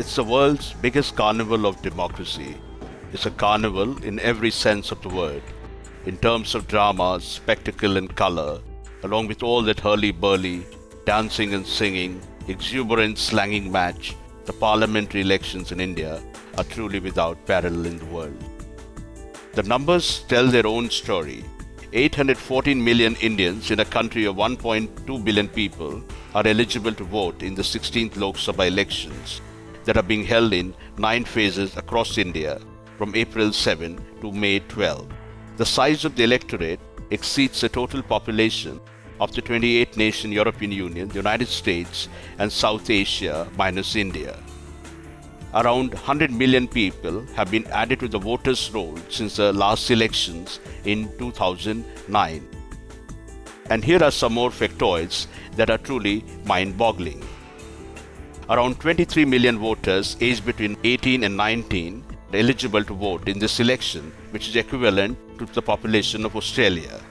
It's the world's biggest carnival of democracy. It's a carnival in every sense of the word, in terms of drama, spectacle, and color, along with all that hurly-burly, dancing and singing, exuberant slanging match. The parliamentary elections in India are truly without parallel in the world. The numbers tell their own story. 814 million Indians in a country of 1.2 billion people are eligible to vote in the 16th Lok Sabha elections that are being held in 9 phases across India from April 7 to May 12. The size of the electorate exceeds the total population of the 28-nation European Union, the United States, and South Asia minus India. Around 100 million people have been added to the voters' roll since the last elections in 2009. And here are some more factoids that are truly mind-boggling. Around 23 million voters aged between 18 and 19 are eligible to vote in this election, which is equivalent to the population of Australia.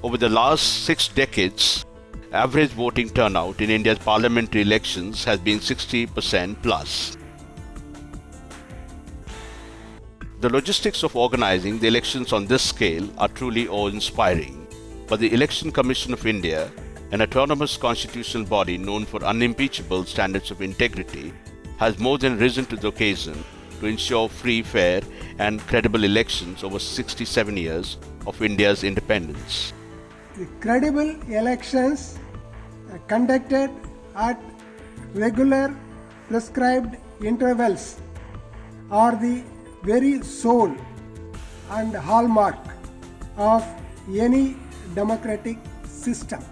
Over the last 6 decades, average voting turnout in India's parliamentary elections has been 60% plus. The logistics of organizing the elections on this scale are truly awe-inspiring, but the Election Commission of India, an autonomous constitutional body known for unimpeachable standards of integrity, has more than risen to the occasion to ensure free, fair, and credible elections over 67 years of India's independence. The credible elections conducted at regular prescribed intervals are the very soul and hallmark of any democratic system.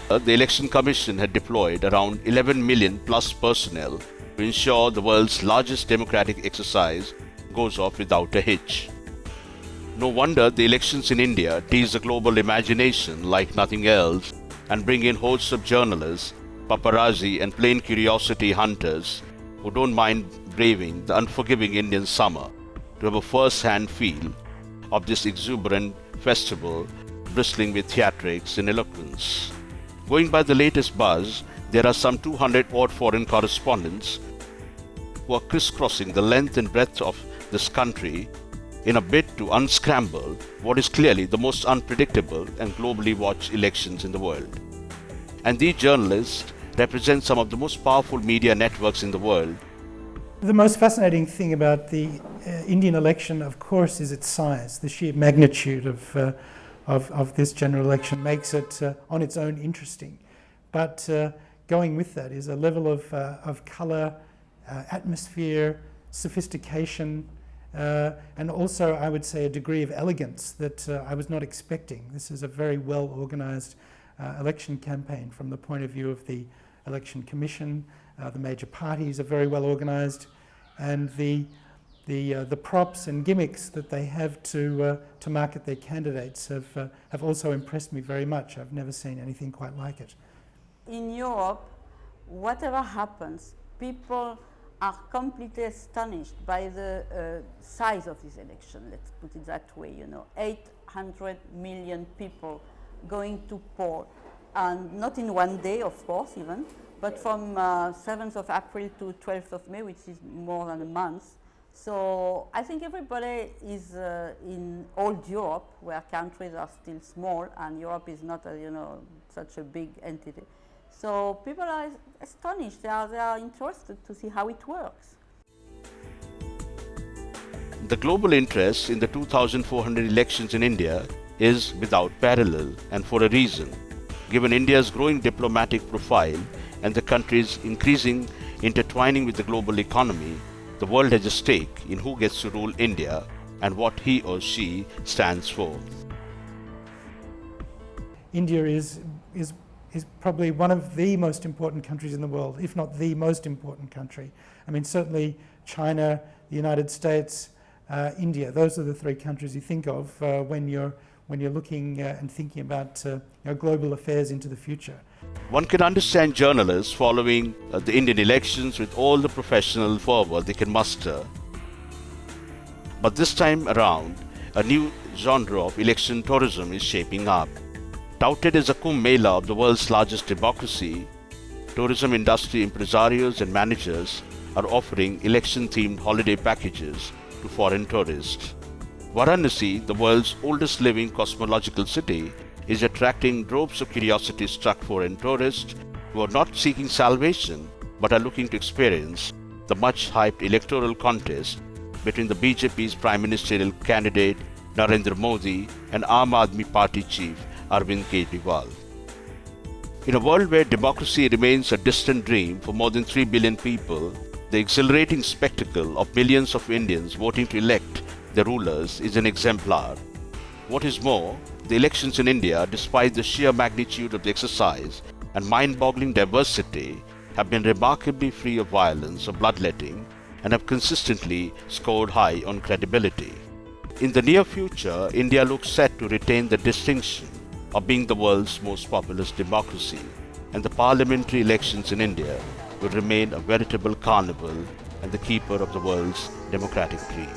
The Election Commission had deployed around 11 million plus personnel to ensure the world's largest democratic exercise goes off without a hitch. No wonder the elections in India tease the global imagination like nothing else and bring in hosts of journalists, paparazzi, and plain curiosity hunters who don't mind braving the unforgiving Indian summer to have a first-hand feel of this exuberant festival bristling with theatrics and eloquence. Going by the latest buzz, there are some 200 odd foreign correspondents who are crisscrossing the length and breadth of this country in a bid to unscramble what is clearly the most unpredictable and globally watched elections in the world. And these journalists represent some of the most powerful media networks in the world. The most fascinating thing about the Indian election, of course, is its size. The sheer magnitude of this general election makes it on its own interesting. But going with that is a level of colour, atmosphere, sophistication, and also, I would say, a degree of elegance that I was not expecting. This is a very well organised election campaign from the point of view of the Election Commission. The major parties are very well organised, and the props and gimmicks that they have to market their candidates have also impressed me very much. I've never seen anything quite like it. In Europe, whatever happens, people are completely astonished by the size of this election, let's put it that way, 800 million people going to poll, and not in one day, of course, even, but from 7th of April to 12th of May, which is more than a month. So I think everybody is in old Europe, where countries are still small, and Europe is not, such a big entity. So people are astonished, they are interested to see how it works. The global interest in the 2,400 elections in India is without parallel, and for a reason. Given India's growing diplomatic profile and the country's increasing intertwining with the global economy, the world has a stake in who gets to rule India and what he or she stands for. India is probably one of the most important countries in the world, if not the most important country. I mean, certainly China, the United States, India. Those are the 3 countries you think of when you're looking and thinking about global affairs into the future. One can understand journalists following the Indian elections with all the professional fervour they can muster. But this time around, a new genre of election tourism is shaping up. Touted as a Kumbh Mela of the world's largest democracy, tourism industry impresarios and managers are offering election-themed holiday packages to foreign tourists. Varanasi, the world's oldest living cosmological city, is attracting droves of curiosity-struck foreign tourists who are not seeking salvation but are looking to experience the much-hyped electoral contest between the BJP's Prime Ministerial candidate Narendra Modi and Aam Aadmi Party chief Arvind Kejriwal. In a world where democracy remains a distant dream for more than 3 billion people, the exhilarating spectacle of millions of Indians voting to elect their rulers is an exemplar. What is more, the elections in India, despite the sheer magnitude of the exercise and mind-boggling diversity, have been remarkably free of violence or bloodletting and have consistently scored high on credibility. In the near future, India looks set to retain the distinction of being the world's most populous democracy, and the parliamentary elections in India will remain a veritable carnival and the keeper of the world's democratic dream.